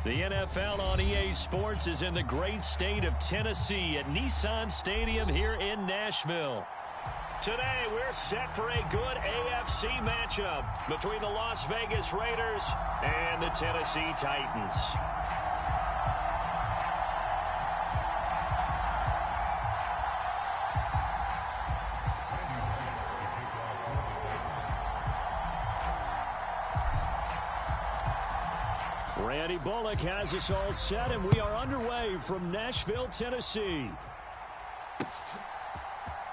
The NFL on EA Sports is in the great state of Tennessee at Nissan Stadium here in Nashville. Today, we're set for a good AFC matchup between the Las Vegas Raiders and the Tennessee Titans. Randy Bullock has us all set, and we are underway from Nashville, Tennessee.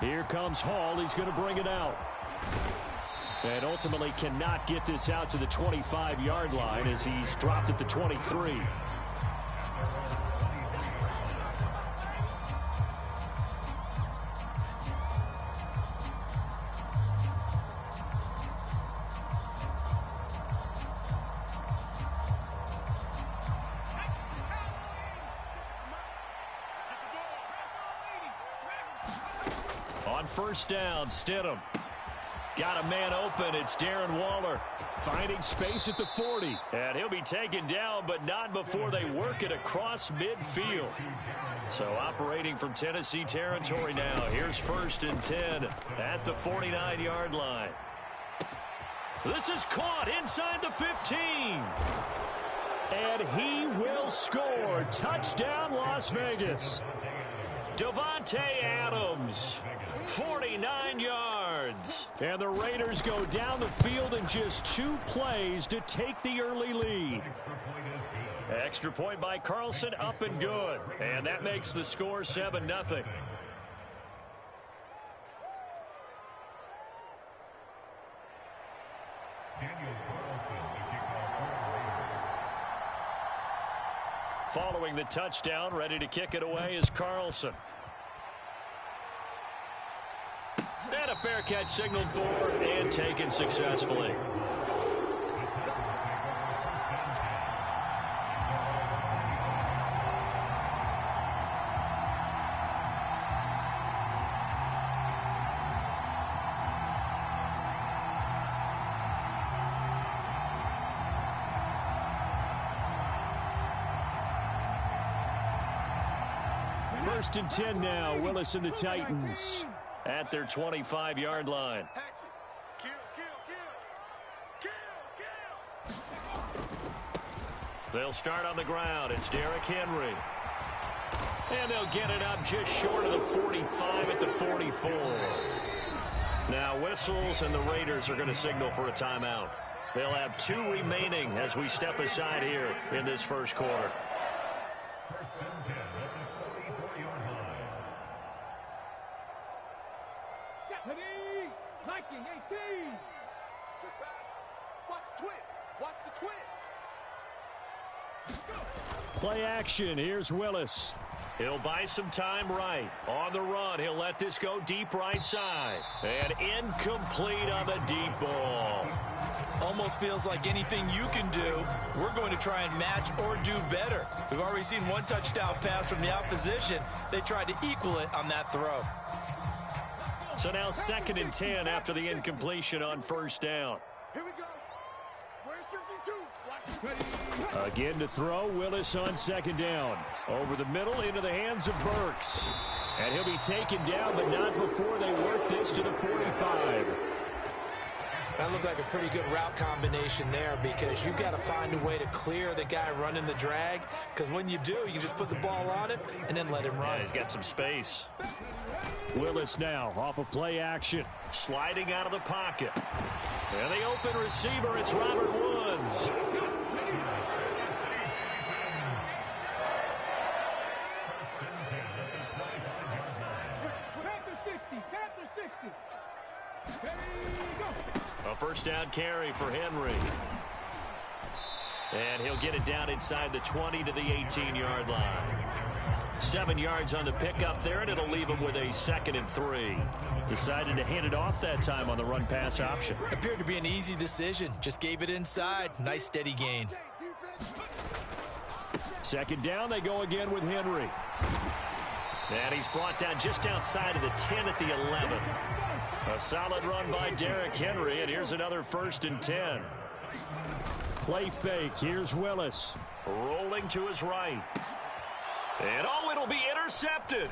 Here comes Hall. He's going to bring it out. And ultimately cannot get this out to the 25-yard line as he's dropped at the 23. On first down, Stidham. Got a man open. It's Darren Waller. Finding space at the 40. And he'll be taken down, but not before they work it across midfield. So operating from Tennessee territory now. Here's first and 10 at the 49-yard line. This is caught inside the 15. And he will score. Touchdown, Las Vegas. Davante Adams, 49 yards. And the Raiders go down the field in just 2 plays to take the early lead. Extra point by Carlson, up and good. And that makes the score 7-0. Following the touchdown, ready to kick it away is Carlson. And a fair catch signaled for and taken successfully. First and 10 now. Willis and the Titans at their 25-yard line. They'll start on the ground. It's Derrick Henry. And they'll get it up just short of the 45 at the 44. Now whistles, and the Raiders are going to signal for a timeout. They'll have 2 remaining as we step aside here in this first quarter. Play action. Here's Willis. He'll buy some time right. On the run, he'll let this go deep right side. And incomplete on the deep ball. Almost feels like anything you can do, we're going to try and match or do better. We've already seen 1 touchdown pass from the opposition. They tried to equal it on that throw. So now 2nd and 10 after the incompletion on first down. Here we go. Where's 52? Again to throw. Willis on 2nd down. Over the middle into the hands of Burks. And he'll be taken down, but not before they work this to the 45. That looked like a pretty good route combination there, because you've got to find a way to clear the guy running the drag, because when you do, you can just put the ball on him and then let him run. Yeah, he's got some space. Willis now off of play action. Sliding out of the pocket. And the open receiver, it's Robert Woods. A first down carry for Henry. And he'll get it down inside the 20 to the 18-yard line. 7 yards on the pickup there, and it'll leave him with a 2nd and 3. Decided to hand it off that time on the run-pass option. Appeared to be an easy decision. Just gave it inside. Nice steady gain. 2nd down, they go again with Henry. And he's brought down just outside of the 10 at the 11. A solid run by Derrick Henry, and here's another 1st and 10. play fake. Here's Willis. Rolling to his right. And it'll be intercepted.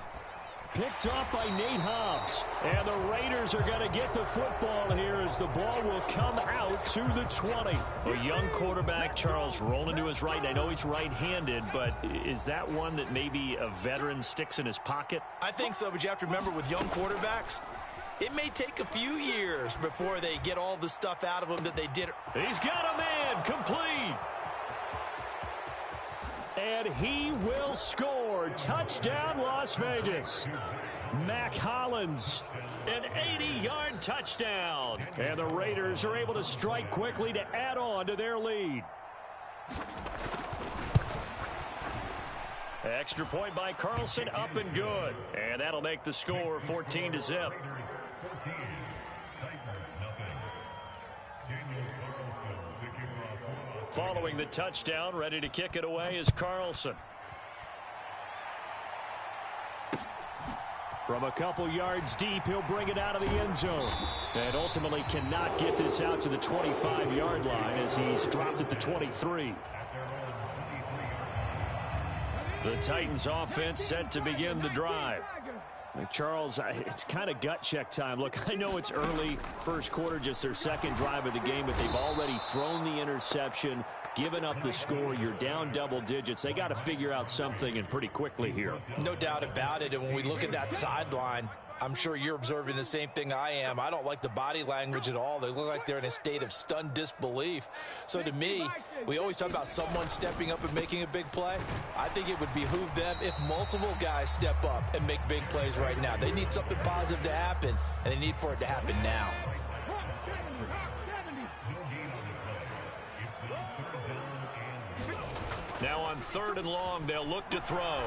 Picked off by Nate Hobbs. And the Raiders are going to get the football here as the ball will come out to the 20. A young quarterback, Charles, rolling to his right. I know he's right-handed, but is that one that maybe a veteran sticks in his pocket? I think so, but you have to remember with young quarterbacks, it may take a few years before they get all the stuff out of them that they did. He's got a man complete. And he will score. Touchdown, Las Vegas. Mac Hollins, an 80-yard touchdown. And the Raiders are able to strike quickly to add on to their lead. Extra point by Carlson, up and good. And that'll make the score 14-0. Following the touchdown, ready to kick it away is Carlson. From a couple yards deep, he'll bring it out of the end zone. And ultimately cannot get this out to the 25-yard line as he's dropped at the 23. The Titans offense set to begin the drive. Charles, it's kind of gut check time. Look, I know it's early, first quarter, just their second drive of the game, but they've already thrown the interception, given up the score. You're down double digits. They got to figure out something, and pretty quickly here. No doubt about it. And when we look at that sideline, I'm sure you're observing the same thing I am. I don't like the body language at all. They look like they're in a state of stunned disbelief. So to me, we always talk about someone stepping up and making a big play. I think it would behoove them if multiple guys step up and make big plays right now. They need something positive to happen, and they need for it to happen now. Now on 3rd and long, they'll look to throw.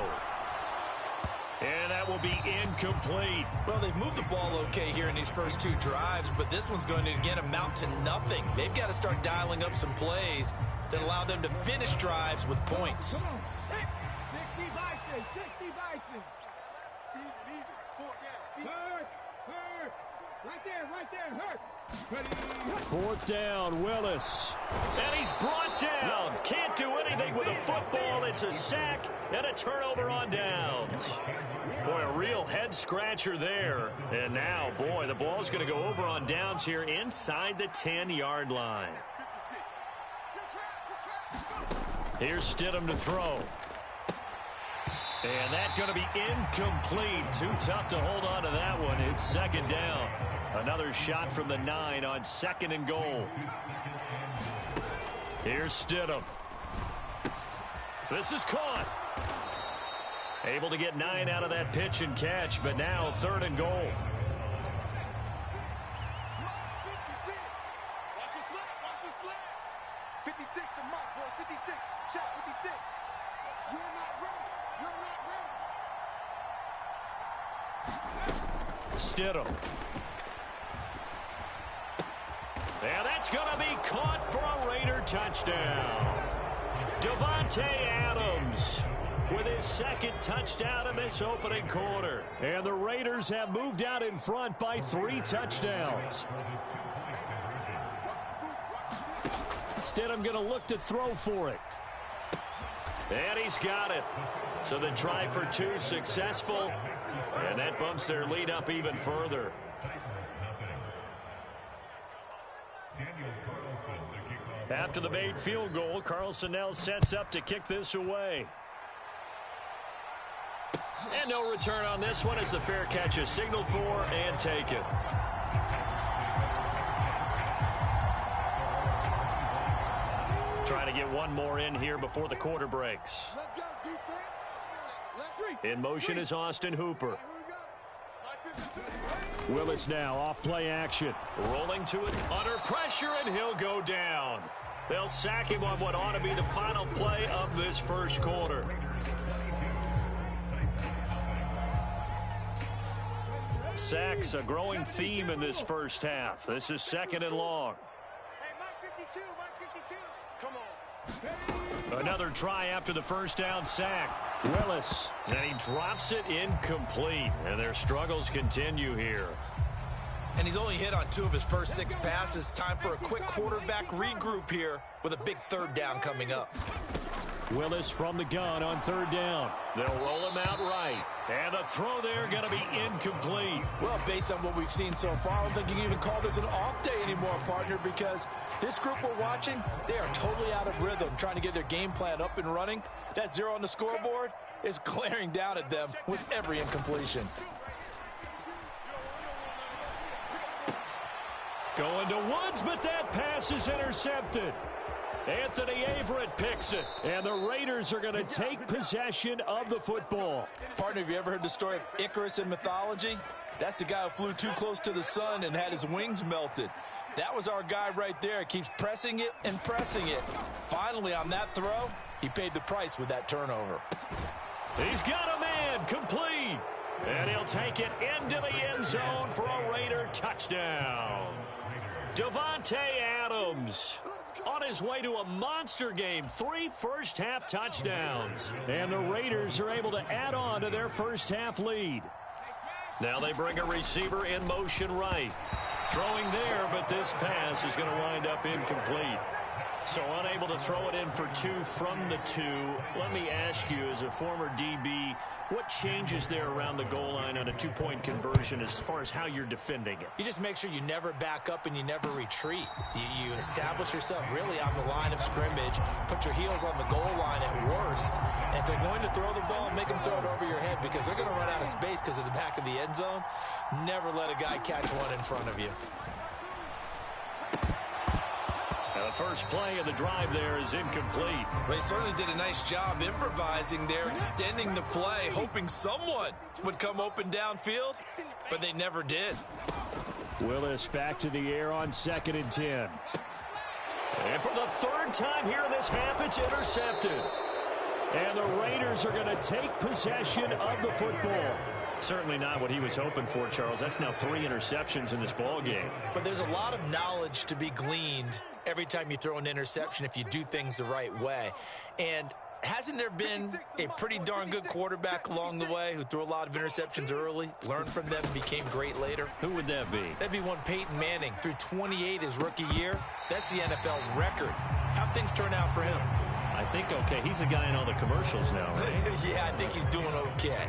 And that will be incomplete. Well, they've moved the ball okay here in these first two drives, but this one's going to, again, amount to nothing. They've got to start dialing up some plays that allow them to finish drives with points. Fourth down, Willis. And he's brought down. Can't do anything with a football. It's a sack and a turnover on downs. Boy, a real head-scratcher there. And now, boy, the ball's going to go over on downs here inside the 10-yard line. Here's Stidham to throw. And that's going to be incomplete. Too tough to hold on to that one. It's second down. Another shot from the 9 on 2nd and goal. Here's Stidham. This is caught. Able to get 9 out of that pitch and catch, but now 3rd and goal. Watch the slip. Watch the slip. 56 to Mike, boys. 56. Shot 56. You're not ready. You're not ready. Stidham. And that's going to be caught for a Raider touchdown. Davante Adams with his second touchdown in this opening quarter. And the Raiders have moved out in front by 3 touchdowns. Stidham going to look to throw for it. And he's got it. So the try for 2 successful. And that bumps their lead up even further. After the made field goal, Carlson now sets up to kick this away. And no return on this one as the fair catch is signaled for and taken. Trying to get one more in here before the quarter breaks. Let's go, defense. In motion is Austin Hooper. Willis now off play action. Rolling to it under pressure, and he'll go down. They'll sack him on what ought to be the final play of this first quarter. Sacks a growing theme in this first half. This is 2nd and long. Hey, Mike 52, Mike 52. Come on. Another try after the first down sack. Willis, and he drops it incomplete. And their struggles continue here. And he's only hit on 2 of his first 6 passes. Time for a quick quarterback regroup here with a big 3rd down coming up. Willis from the gun on 3rd down. They'll roll him out right. And the throw there going to be incomplete. Well, based on what we've seen so far, I don't think you can even call this an off day anymore, partner, because this group we're watching, they are totally out of rhythm, trying to get their game plan up and running. That 0 on the scoreboard is glaring down at them with every incompletion. Going to Woods, but that pass is intercepted. Anthony Averett picks it, and the Raiders are going to take possession of the football. Partner, have you ever heard the story of Icarus in mythology? That's the guy who flew too close to the sun and had his wings melted. That was our guy right there. Keeps pressing it and pressing it. Finally, on that throw, he paid the price with that turnover. He's got a man, complete. And he'll take it into the end zone for a Raider touchdown. Davante Adams on his way to a monster game. 3 first-half touchdowns. And the Raiders are able to add on to their first-half lead. Now they bring a receiver in motion right. Throwing there, but this pass is going to wind up incomplete. So unable to throw it in for 2 from the 2. Let me ask you, as a former DB, what changes there around the goal line on a 2-point conversion as far as how you're defending it? You just make sure you never back up and you never retreat. You establish yourself really on the line of scrimmage, put your heels on the goal line at worst, and if they're going to throw the ball, make them throw it over your head because they're going to run out of space because of the back of the end zone. Never let a guy catch one in front of you. The first play of the drive there is incomplete. Well, he certainly did a nice job improvising there, extending the play, hoping someone would come open downfield, but they never did. Willis back to the air on 2nd and 10. And for the 3rd time here in this half, it's intercepted. And the Raiders are going to take possession of the football. Certainly not what he was hoping for, Charles. That's now 3 interceptions in this ball game. But there's a lot of knowledge to be gleaned every time you throw an interception if you do things the right way. And hasn't there been a pretty darn good quarterback along the way who threw a lot of interceptions early, learned from them, and became great later? Who would that be? That'd be one Peyton Manning, threw 28 his rookie year. That's the NFL record. How'd things turn out for him? I think okay. He's the guy in all the commercials now, right? Yeah, I think he's doing okay.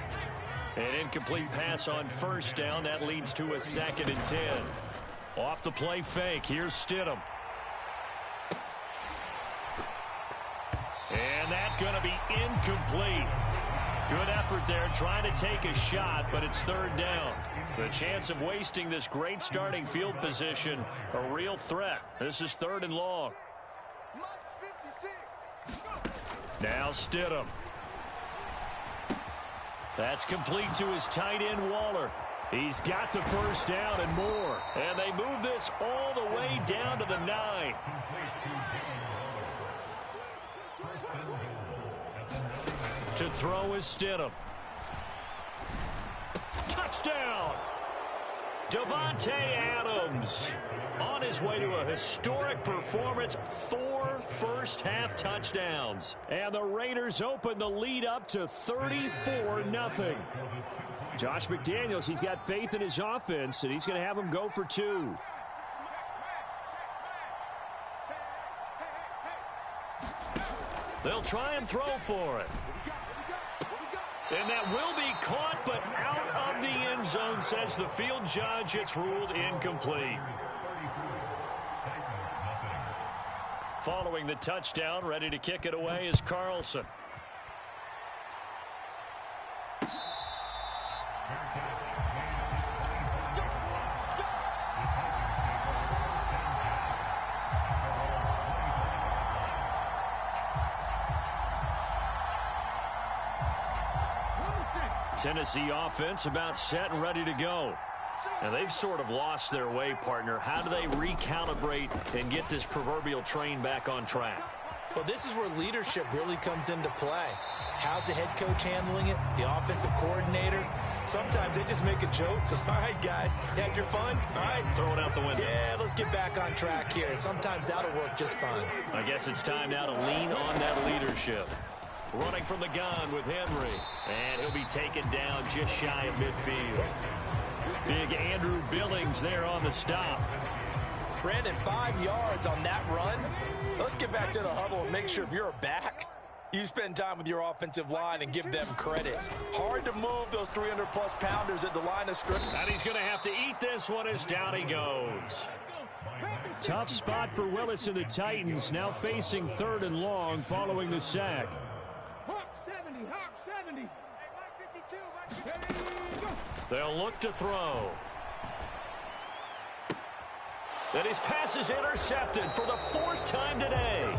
An incomplete pass on 1st down. That leads to a 2nd and 10. Off the play fake. Here's Stidham. And that's going to be incomplete. Good effort there trying to take a shot, but it's 3rd down. The chance of wasting this great starting field position, a real threat. This is 3rd and long. Now Stidham. That's complete to his tight end, Waller. He's got the 1st down and more. And they move this all the way down to the 9. To throw is Stidham. Touchdown! Davante Adams on his way to a historic performance. 4 first-half touchdowns. And the Raiders open the lead up to 34-0. Josh McDaniels, he's got faith in his offense, and he's going to have them go for 2. They'll try and throw for it. And that will be caught, but out of the end zone, says the field judge. It's ruled incomplete. Following the touchdown, ready to kick it away is Carlson. Tennessee offense about set and ready to go. Now they've sort of lost their way, partner. How do they recalibrate and get this proverbial train back on track? Well, this is where leadership really comes into play. How's the head coach handling it? The offensive coordinator? Sometimes they just make a joke. All right, guys, you had your fun? All right. Throw it out the window. Yeah, let's get back on track here. And sometimes that'll work just fine. I guess it's time now to lean on that leadership. Running from the gun with Henry. And he'll be taken down just shy of midfield. Big Andrew Billings there on the stop. Brandon, 5 yards on that run. Let's get back to the huddle and make sure if you're a back, you spend time with your offensive line and give them credit. Hard to move those 300-plus pounders at the line of scrimmage. And he's going to have to eat this one as down he goes. Tough spot for Willis and the Titans, now facing 3rd and long following the sack. Hawk 70, Hawk 70. Hey, Mike 52, They'll look to throw. And his pass is intercepted for the 4th time today.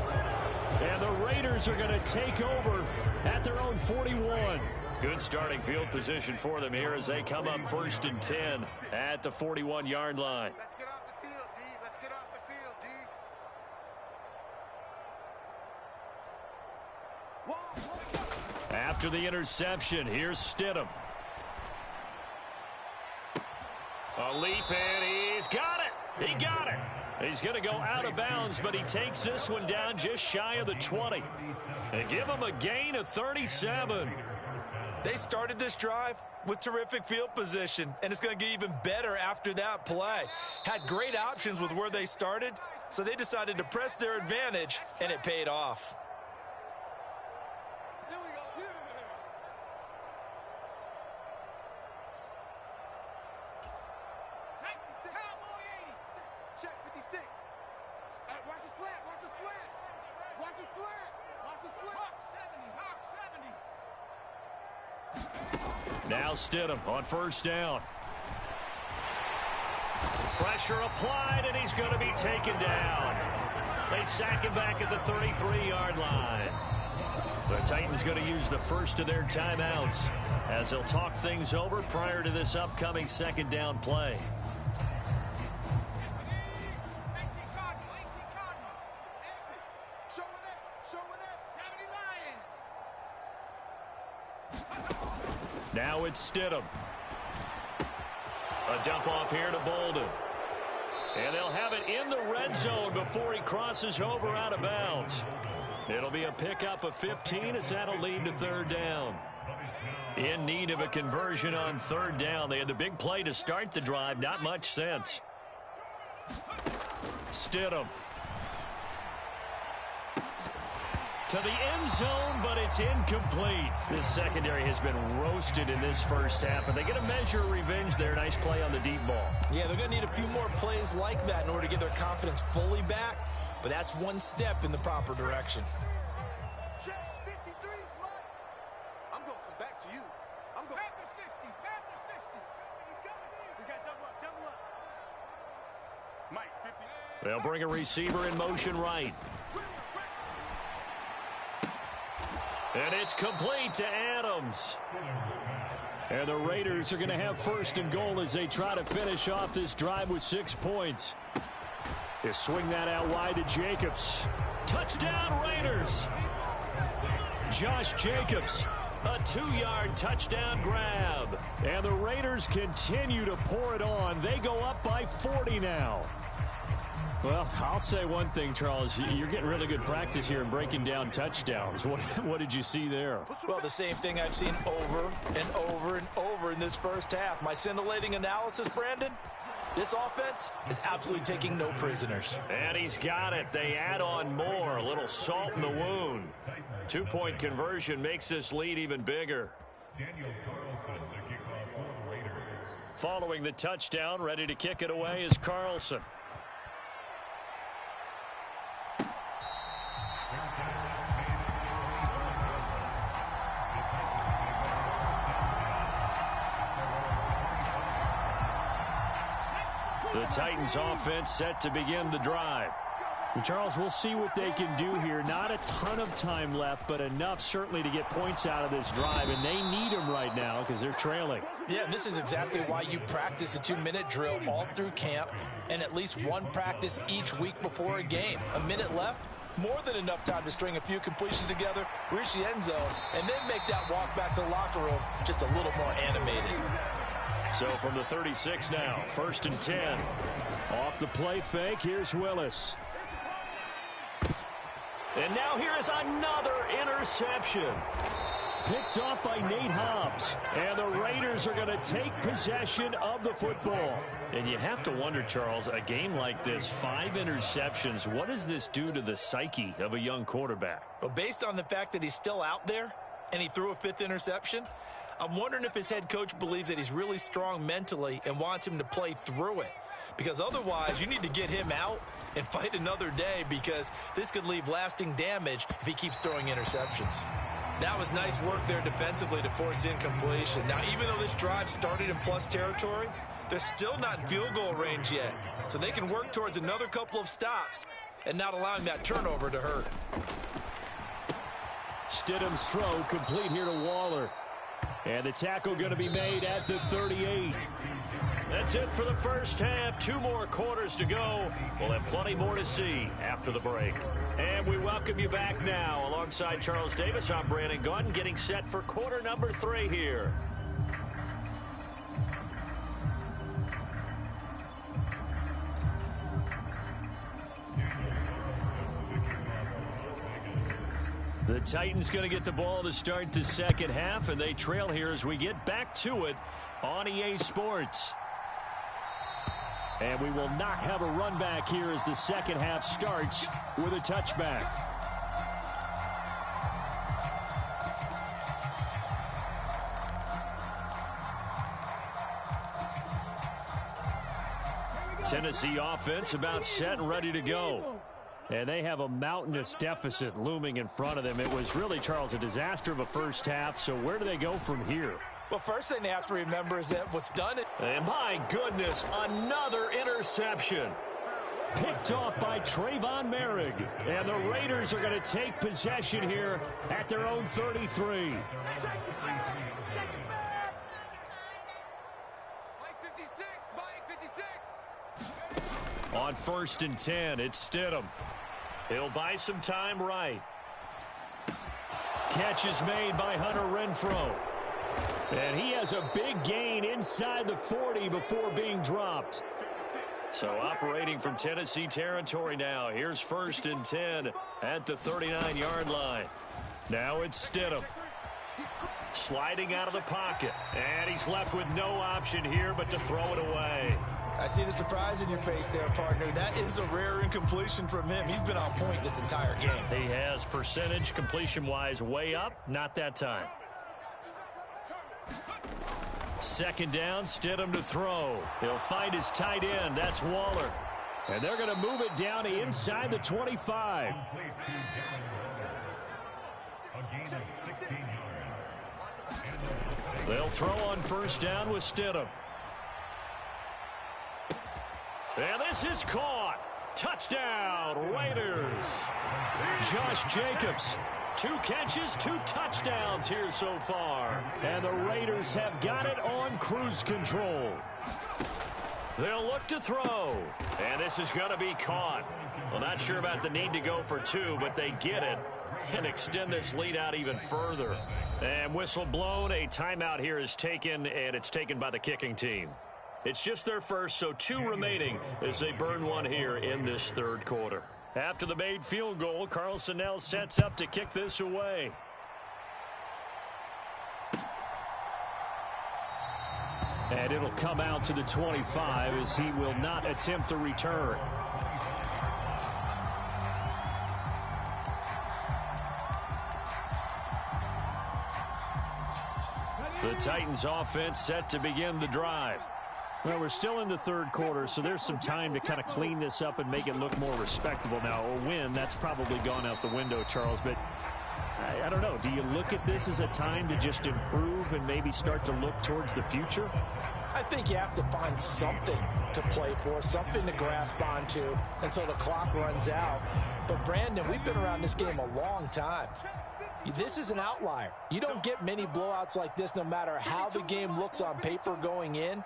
And the Raiders are going to take over at their own 41. Good starting field position for them here as they come up 1st and 10 at the 41-yard line. Let's get off the field, D. Let's get off the field, D. After the interception, here's Stidham. A leap, and he's got it. He got it. He's going to go out of bounds, but he takes this one down just shy of the 20. They give him a gain of 37. They started this drive with terrific field position, and it's going to get even better after that play. Had great options with where they started, so they decided to press their advantage, and it paid off. Here we go. Cowboy 80. Check 56. Hey, watch the slant. Watch the slant. Watch the slant. Watch the slant. Hawk 70. Hawk 70. Now Stidham on 1st down. Pressure applied, and he's going to be taken down. They sack him back at the 33-yard line. The Titans going to use the first of their timeouts as they'll talk things over prior to this upcoming 2nd down play. 18 Cardinal. Showing up. 70 Lion. Now it's Stidham. A dump off here to Bolden. And they'll have it in the red zone before he crosses over out of bounds. It'll be a pickup of 15 as that'll lead to 3rd down. In need of a conversion on 3rd down. They had the big play to start the drive. Not much sense. Stidham. To the end zone, but it's incomplete. This secondary has been roasted in this first half, and they get a measure of revenge there. Nice play on the deep ball. Yeah, they're going to need a few more plays like that in order to get their confidence fully back, but that's one step in the proper direction. Check 53 is mine. I'm going to come back to you. I'm going Panther 60. Panther 60. He's coming. We got double up. Mike 50. They'll bring a receiver in motion right. And it's complete to Adams. And the Raiders are going to have 1st and goal as they try to finish off this drive with 6 points. They swing that out wide to Jacobs. Touchdown, Raiders. Josh Jacobs, a 2-yard touchdown grab. And the Raiders continue to pour it on. They go up by 40 now. Well, I'll say one thing, Charles. You're getting really good practice here in breaking down touchdowns. What did you see there? Well, the same thing I've seen over and over and over in this first half. My scintillating analysis, Brandon, this offense is absolutely taking no prisoners. And he's got it. They add on more. A little salt in the wound. 2-point conversion makes this lead even bigger. Following the touchdown, ready to kick it away is Carlson. The Titans offense set to begin the drive. And Charles, we'll see what they can do here. Not a ton of time left, but enough certainly to get points out of this drive, and they need them right now because they're trailing. Yeah, this is exactly why you practice a 2-minute drill all through camp and at least one practice each week before a game. A minute left, more than enough time to string a few completions together, reach the end zone, and then make that walk back to the locker room just a little more animated. So from the 36 now, 1st and 10. Off the play fake, here's Willis. And now here is another interception. Picked off by Nate Hobbs. And the Raiders are going to take possession of the football. And you have to wonder, Charles, a game like this, 5 interceptions, what does this do to the psyche of a young quarterback? Well, based on the fact that he's still out there and he threw a 5th interception, I'm wondering if his head coach believes that he's really strong mentally and wants him to play through it. Because otherwise, you need to get him out and fight another day, because this could leave lasting damage if he keeps throwing interceptions. That was nice work there defensively to force incompletion. Now, even though this drive started in plus territory, they're still not in field goal range yet. So they can work towards another couple of stops and not allowing that turnover to hurt. Stidham's throw complete here to Waller. And the tackle going to be made at the 38. That's it for the first half. 2 more quarters to go. We'll have plenty more to see after the break. And we welcome you back now. Alongside Charles Davis, I'm Brandon Gunn, getting set for quarter number 3 here. The Titans going to get the ball to start the second half, and they trail here as we get back to it on EA Sports. And we will not have a run back here as the second half starts with a touchback. Tennessee offense about set and ready to go. And they have a mountainous deficit looming in front of them. It was really, Charles, a disaster of a first half. So where do they go from here? Well, first thing they have to remember is that what's done it. And my goodness, another interception. Picked off by Trayvon Merrick. And the Raiders are going to take possession here at their own 33. On 1st and 10, it's Stidham. He'll buy some time right. Catch is made by Hunter Renfrow. And he has a big gain inside the 40 before being dropped. So operating from Tennessee territory now. Here's 1st and 10 at the 39-yard line. Now it's Stidham. Sliding out of the pocket. And he's left with no option here but to throw it away. I see the surprise in your face there, partner. That is a rare incompletion from him. He's been on point this entire game. He has percentage completion-wise way up. Not that time. 2nd down, Stidham to throw. He'll find his tight end. That's Waller. And they're going to move it down to inside the 25. They'll throw on 1st down with Stidham. And this is caught. Touchdown, Raiders. Josh Jacobs. 2 catches, 2 touchdowns here so far. And the Raiders have got it on cruise control. They'll look to throw. And this is going to be caught. Well, not sure about the need to go for 2, but they get it and extend this lead out even further. And whistle blown. A timeout here is taken, and it's taken by the kicking team. It's just their first, so 2 remaining as they burn 1 here in this 3rd quarter. After the made field goal, Carlson now sets up to kick this away. And it'll come out to the 25 as he will not attempt a return. The Titans offense set to begin the drive. Well, we're still in the 3rd quarter, so there's some time to kind of clean this up and make it look more respectable. Now, a win, that's probably gone out the window, Charles, but I don't know. Do you look at this as a time to just improve and maybe start to look towards the future? I think you have to find something to play for, something to grasp onto until the clock runs out. But, Brandon, we've been around this game a long time. This is an outlier. You don't get many blowouts like this no matter how the game looks on paper going in.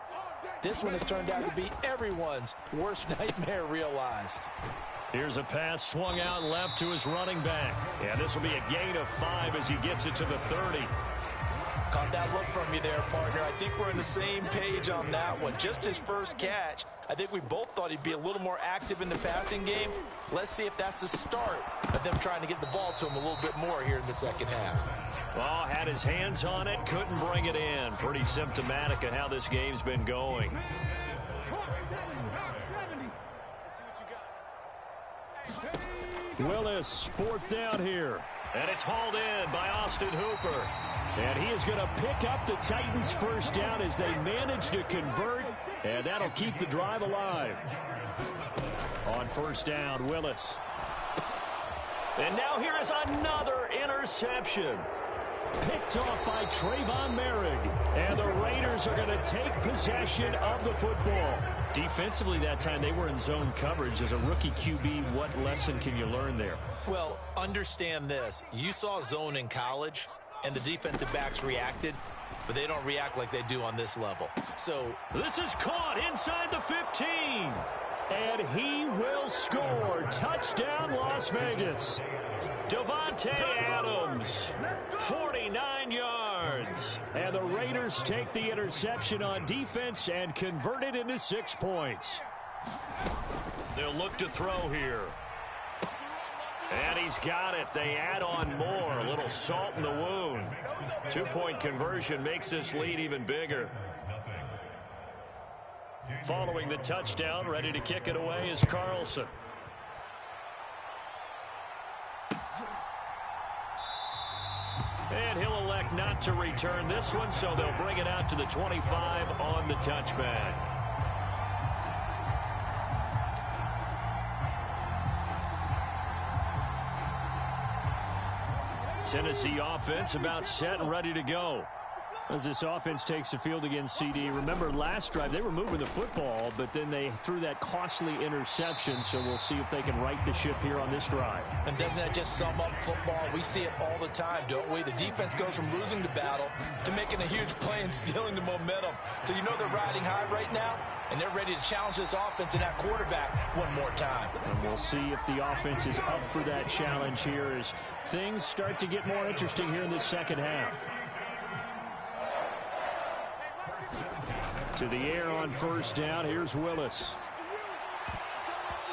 This one has turned out to be everyone's worst nightmare realized. Here's a pass swung out left to his running back. And this will be a gain of 5 as he gets it to the 30. Caught that look from you there, partner. I think we're on the same page on that one. Just his first catch. I think we both thought he'd be a little more active in the passing game. Let's see if that's the start of them trying to get the ball to him a little bit more here in the second half. Oh, had his hands on it, couldn't bring it in. Pretty symptomatic of how this game's been going. Willis, fourth down here. And it's hauled in by Austin Hooper. And he is going to pick up the Titans' first down as they manage to convert. And that'll keep the drive alive. On first down, Willis. And now here is another interception. Picked off by Trayvon Merrick. And the Raiders are going to take possession of the football. Defensively that time, they were in zone coverage. As a rookie QB, what lesson can you learn there? Well, understand this. You saw zone in college, and the defensive backs reacted, but they don't react like they do on this level. So this is caught inside the 15. And he will score. Touchdown, Las Vegas. Davante Adams, 49 yards. And the Raiders take the interception on defense and convert it into 6 points. They'll look to throw here. And he's got it. They add on more. A little salt in the wound. 2-point conversion makes this lead even bigger. Following the touchdown, ready to kick it away is Carlson. And he'll elect not to return this one, so they'll bring it out to the 25 on the touchback. Tennessee offense about set and ready to go. As this offense takes the field against CD, remember last drive they were moving the football, but then they threw that costly interception, so we'll see if they can right the ship here on this drive. And doesn't that just sum up football? We see it all the time, don't we? The defense goes from losing the battle to making a huge play and stealing the momentum. So you know they're riding high right now, and they're ready to challenge this offense and that quarterback one more time. And we'll see if the offense is up for that challenge here as things start to get more interesting here in this second half. To the air on first down. Here's Willis.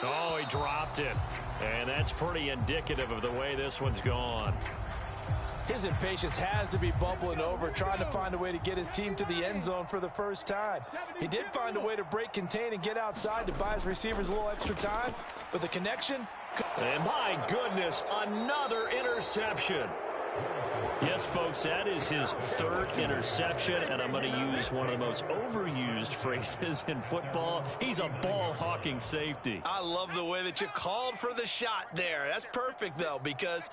Oh, he dropped it. And that's pretty indicative of the way this one's gone. His impatience has to be bubbling over, trying to find a way to get his team to the end zone for the first time. He did find a way to break contain and get outside to buy his receivers a little extra time, but the connection... And my goodness, another interception. Yes, folks, that is his third interception, and I'm going to use one of the most overused phrases in football. He's a ball-hawking safety. I love the way that you called for the shot there. That's perfect, though, because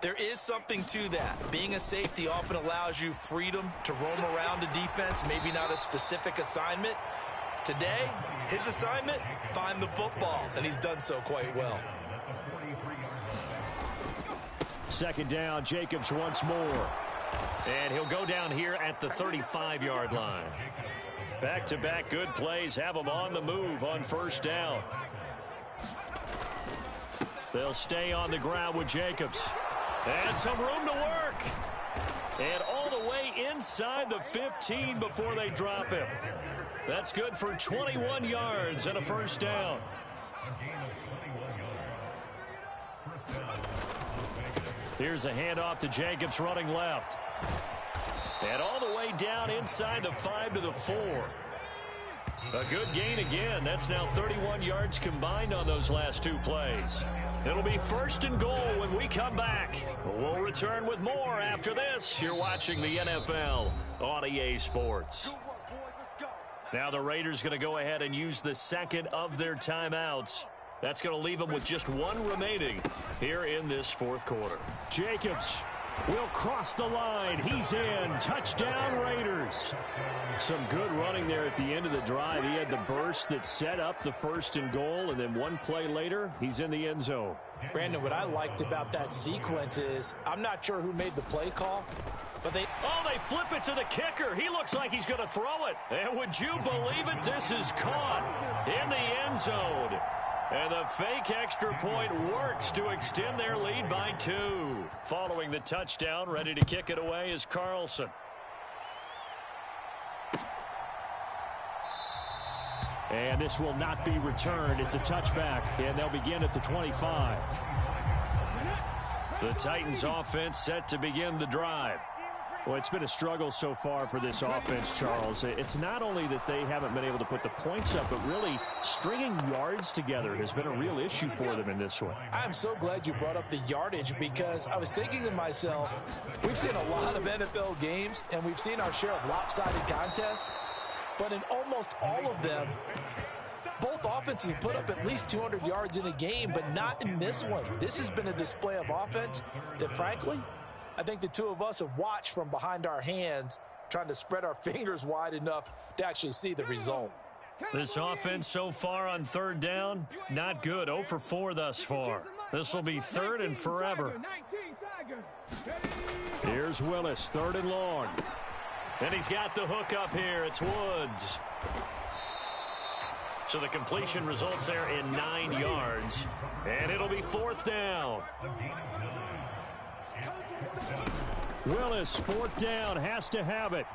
there is something to that. Being a safety often allows you freedom to roam around the defense, maybe not a specific assignment. Today, his assignment, find the football, and he's done so quite well. Second down, Jacobs once more. And he'll go down here at the 35-yard line. Back-to-back good plays have him on the move on first down. They'll stay on the ground with Jacobs. And some room to work. And all the way inside the 15 before they drop him. That's good for 21 yards and a first down. Here's a handoff to Jacobs running left. And all the way down inside the 5 to the 4. A good gain again. That's now 31 yards combined on those last two plays. It'll be first and goal when we come back. We'll return with more after this. You're watching the NFL on EA Sports. Now the Raiders going to go ahead and use the second of their timeouts. That's going to leave them with just one remaining here in this fourth quarter. Jacobs will cross the line. He's in. Touchdown, Raiders. Some good running there at the end of the drive. He had the burst that set up the first and goal, and then one play later, he's in the end zone. Brandon, what I liked about that sequence is I'm not sure who made the play call, but they flip it to the kicker. He looks like he's going to throw it. And would you believe it? This is caught in the end zone. And the fake extra point works to extend their lead by 2. Following the touchdown, ready to kick it away is Carlson. And this will not be returned. It's a touchback, and they'll begin at the 25. The Titans offense set to begin the drive. Well, it's been a struggle so far for this offense, Charles. It's not only that they haven't been able to put the points up, but really stringing yards together has been a real issue for them in this one. I'm so glad you brought up the yardage, because I was thinking to myself, we've seen a lot of NFL games, and we've seen our share of lopsided contests, but in almost all of them, both offenses put up at least 200 yards in a game, but not in this one. This has been a display of offense that, frankly, I think the two of us have watched from behind our hands, trying to spread our fingers wide enough to actually see the result. This offense so far on third down, not good. 0 for 4 thus far. This will be third and forever. Here's Willis, third and long. And he's got the hook up here. It's Woods. So the completion results there in 9 yards. And it'll be fourth down. Willis, fourth down, has to have it.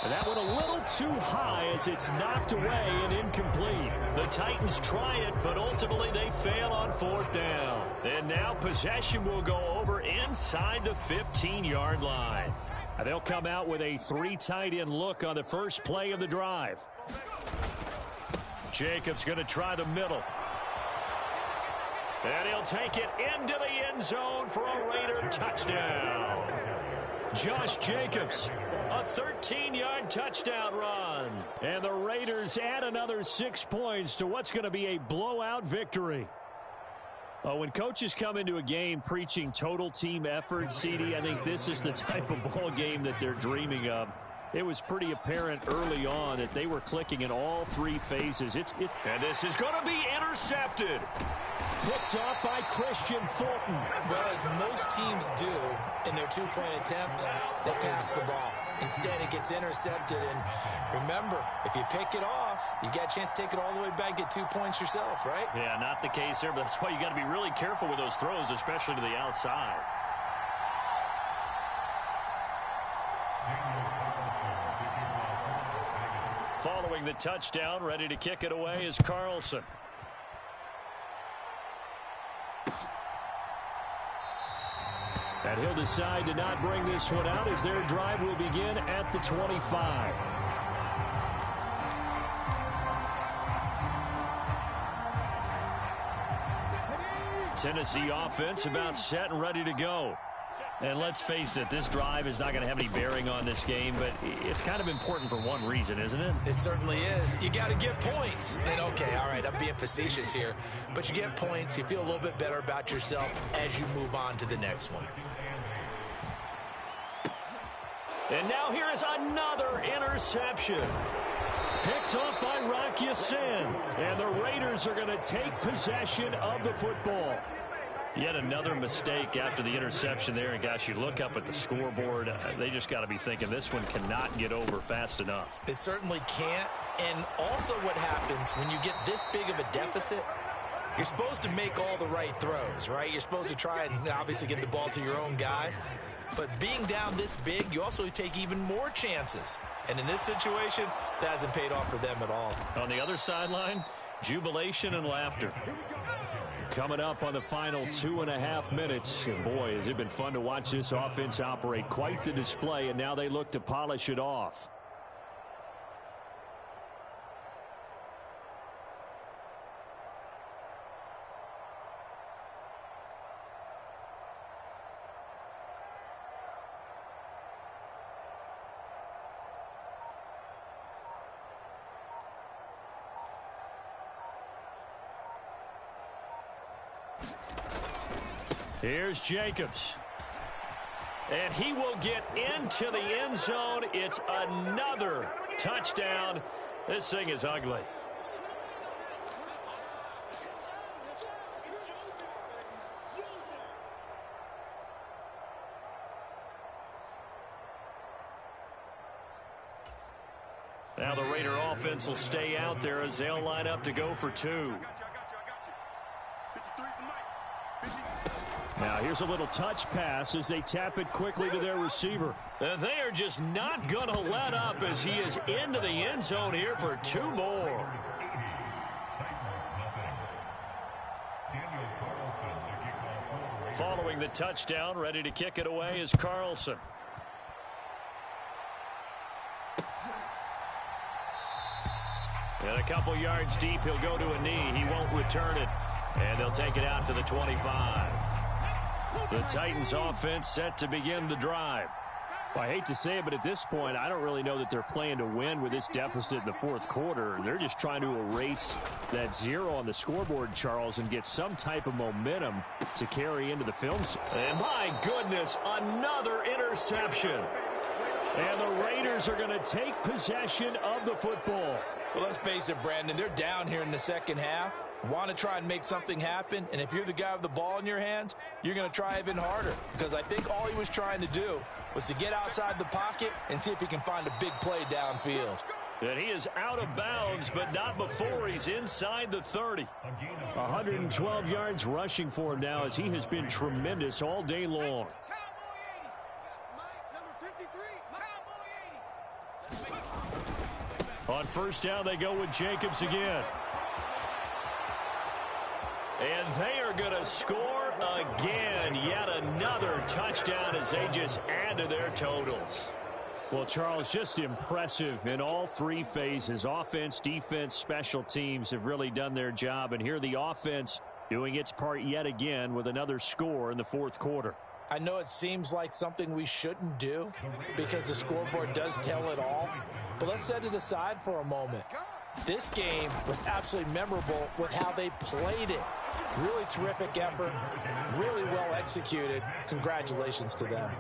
And that one a little too high as it's knocked away and incomplete. The Titans try it, but ultimately they fail on fourth down. And now possession will go over inside the 15-yard line. And they'll come out with a 3 tight end look on the first play of the drive. Jacobs going to try the middle. And he'll take it into the end zone for a Raider touchdown. Josh Jacobs, a 13-yard touchdown run. And the Raiders add another 6 points to what's going to be a blowout victory. When coaches come into a game preaching total team effort, CD, I think this is the type of ball game that they're dreaming of. It was pretty apparent early on that they were clicking in all 3 phases. And this is going to be intercepted. Picked off by Christian Fulton. Well, as most teams do in their 2-point attempt, they pass the ball. Instead, it gets intercepted. And remember, if you pick it off, you got a chance to take it all the way back, get 2 points yourself, right? Yeah, not the case there, but that's why you got to be really careful with those throws, especially to the outside. Following the touchdown, ready to kick it away is Carlson. And he'll decide to not bring this one out as their drive will begin at the 25. Tennessee offense about set and ready to go. And let's face it, this drive is not going to have any bearing on this game, but it's kind of important for one reason, isn't it? It certainly is. You got to get points. And, okay, all right, I'm being facetious here, but you get points, you feel a little bit better about yourself as you move on to the next one. And now here is another interception. Picked off by Rock Ya-Sin. And the Raiders are going to take possession of the football. Yet another mistake after the interception there. And, gosh, you look up at the scoreboard. They just got to be thinking this one cannot get over fast enough. It certainly can't. And also what happens when you get this big of a deficit, you're supposed to make all the right throws, right? You're supposed to try and obviously get the ball to your own guys. But being down this big, you also take even more chances. And in this situation, that hasn't paid off for them at all. On the other sideline, jubilation and laughter. Coming up on the final 2.5 minutes. And boy, has it been fun to watch this offense operate. Quite the display, and now they look to polish it off. Here's Jacobs. And he will get into the end zone. It's another touchdown. This thing is ugly. Now the Raider offense will stay out there as they'll line up to go for 2. Now here's a little touch pass as they tap it quickly to their receiver. And they are just not going to let up as he is into the end zone here for 2 more. Following the touchdown, ready to kick it away is Carlson. And a couple yards deep, he'll go to a knee. He won't return it. And they'll take it out to the 25. The Titans offense set to begin the drive. Well, I hate to say it, but at this point, I don't really know that they're playing to win with this deficit in the fourth quarter. They're just trying to erase that 0 on the scoreboard, Charles, and get some type of momentum to carry into the film. And my goodness, another interception. And the Raiders are going to take possession of the football. Well, let's face it, Brandon, they're down here in the second half. Want to try and make something happen, and if you're the guy with the ball in your hands, you're going to try even harder, because I think all he was trying to do was to get outside the pocket and see if he can find a big play downfield. And he is out of bounds, but not before he's inside the 30. 112 yards rushing for him now as he has been tremendous all day long. On first down, they go with Jacobs again. And they are going to score again. Yet another touchdown as they just add to their totals. Well, Charles, just impressive in all 3 phases. Offense, defense, special teams have really done their job. And here the offense doing its part yet again with another score in the fourth quarter. I know it seems like something we shouldn't do because the scoreboard does tell it all. But let's set it aside for a moment. This game was absolutely memorable with how they played it. Really terrific effort, really well executed. Congratulations to them.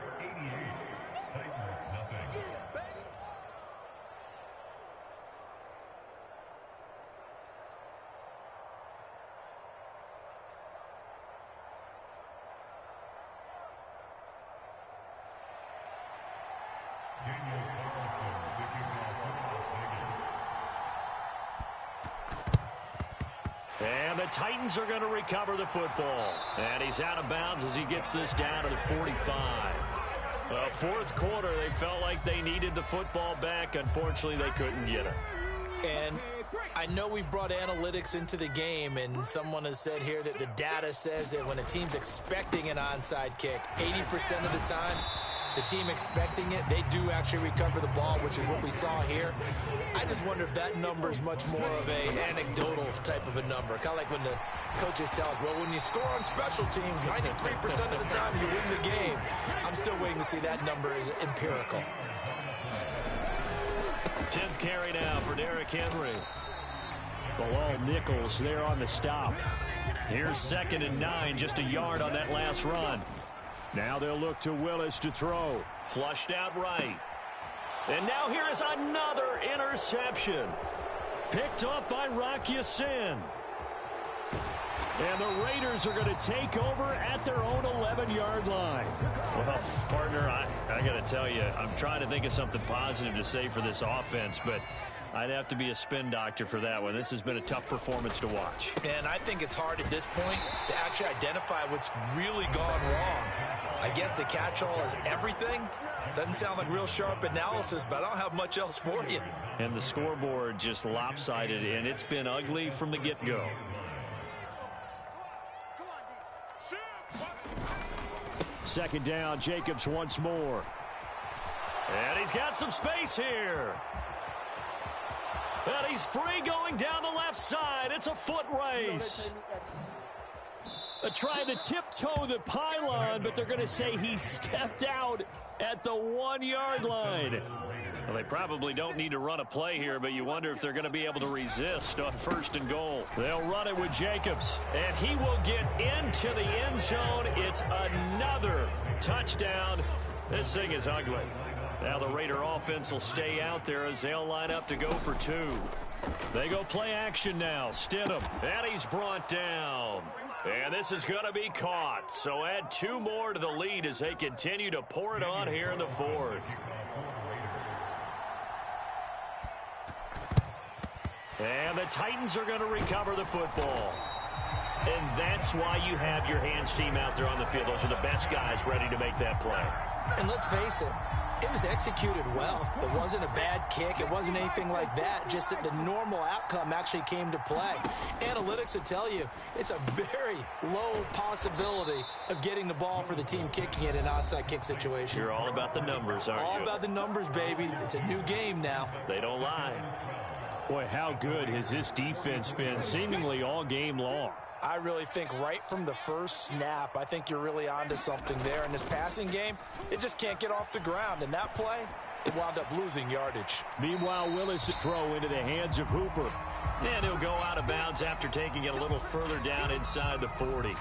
And the Titans are going to recover the football. And he's out of bounds as he gets this down to the 45. Well, fourth quarter, they felt like they needed the football back. Unfortunately, they couldn't get it. And I know we brought analytics into the game, and someone has said here that the data says that when a team's expecting an onside kick, 80% of the time, the team expecting it, they do actually recover the ball, which is what we saw here. I just wonder if that number is much more of a anecdotal type of a number. Kind of like when the coaches tell us, well, when you score on special teams, 93% of the time you win the game. I'm still waiting to see that number is empirical. 10th carry now for Derrick Henry. Bilal Nichols there on the stop. Here's 2nd and 9, just a yard on that last run. Now they'll look to Willis to throw. Flushed out right. And now here is another interception. Picked up by Rock Ya-Sin. And the Raiders are going to take over at their own 11-yard line. Well, partner, I got to tell you, I'm trying to think of something positive to say for this offense, but I'd have to be a spin doctor for that one. This has been a tough performance to watch. And I think it's hard at this point to actually identify what's really gone wrong. I guess the catch-all is everything. Doesn't sound like real sharp analysis, but I don't have much else for you. And the scoreboard just lopsided, and it's been ugly from the get-go. Second down, Jacobs once more. And he's got some space here. And he's free going down the left side. It's a foot race. Trying to tiptoe the pylon, but they're going to say he stepped out at the 1-yard line. Well, they probably don't need to run a play here, but you wonder if they're going to be able to resist on 1st and goal. They'll run it with Jacobs, and he will get into the end zone. It's another touchdown. This thing is ugly. Now the Raider offense will stay out there as they'll line up to go for 2. They go play action now. Stidham, and he's brought down. And this is going to be caught. So add 2 more to the lead as they continue to pour it on here in the 4th. And the Titans are going to recover the football. And that's why you have your hands team out there on the field. Those are the best guys ready to make that play. And let's face it, it was executed well. It wasn't a bad kick. It wasn't anything like that. Just that the normal outcome actually came to play. Analytics will tell you it's a very low possibility of getting the ball for the team kicking it in an onside kick situation. You're all about the numbers, aren't you? All about the numbers, baby. It's a new game now. They don't lie. Boy, how good has this defense been seemingly all game long? I really think right from the first snap, I think you're really onto something there. In this passing game, it just can't get off the ground. And that play, it wound up losing yardage. Meanwhile, Willis' throw into the hands of Hooper. And he'll go out of bounds after taking it a little further down inside the 40.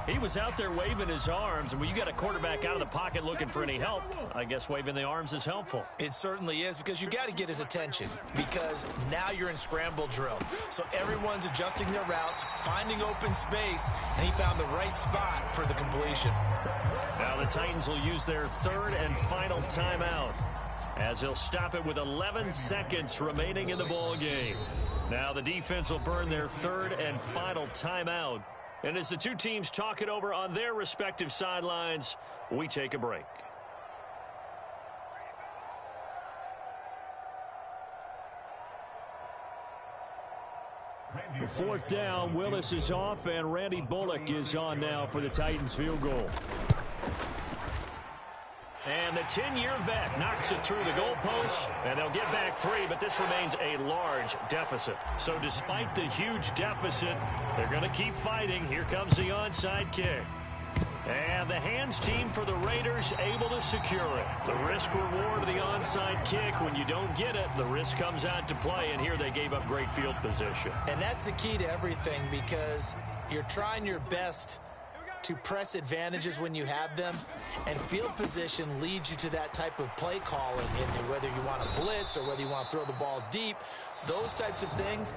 He was out there waving his arms, and when you got a quarterback out of the pocket looking for any help, I guess waving the arms is helpful. It certainly is, because you got to get his attention, because now you're in scramble drill. So everyone's adjusting their routes, finding open space, and he found the right spot for the completion. Now the Titans will use their third and final timeout, as he'll stop it with 11 seconds remaining in the ball game. Now the defense will burn their third and final timeout. And as the two teams talk it over on their respective sidelines, we take a break. The fourth down, Willis is off, and Randy Bullock is on now for the Titans field goal. And the 10-year vet knocks it through the goalpost, and they'll get back 3, but this remains a large deficit. So despite the huge deficit, they're going to keep fighting. Here comes the onside kick. And the hands team for the Raiders able to secure it. The risk-reward of the onside kick, when you don't get it, the risk comes out to play, and here they gave up great field position. And that's the key to everything, because you're trying your best to press advantages when you have them, and field position leads you to that type of play calling, in whether you want to blitz or whether you want to throw the ball deep. Those types of things,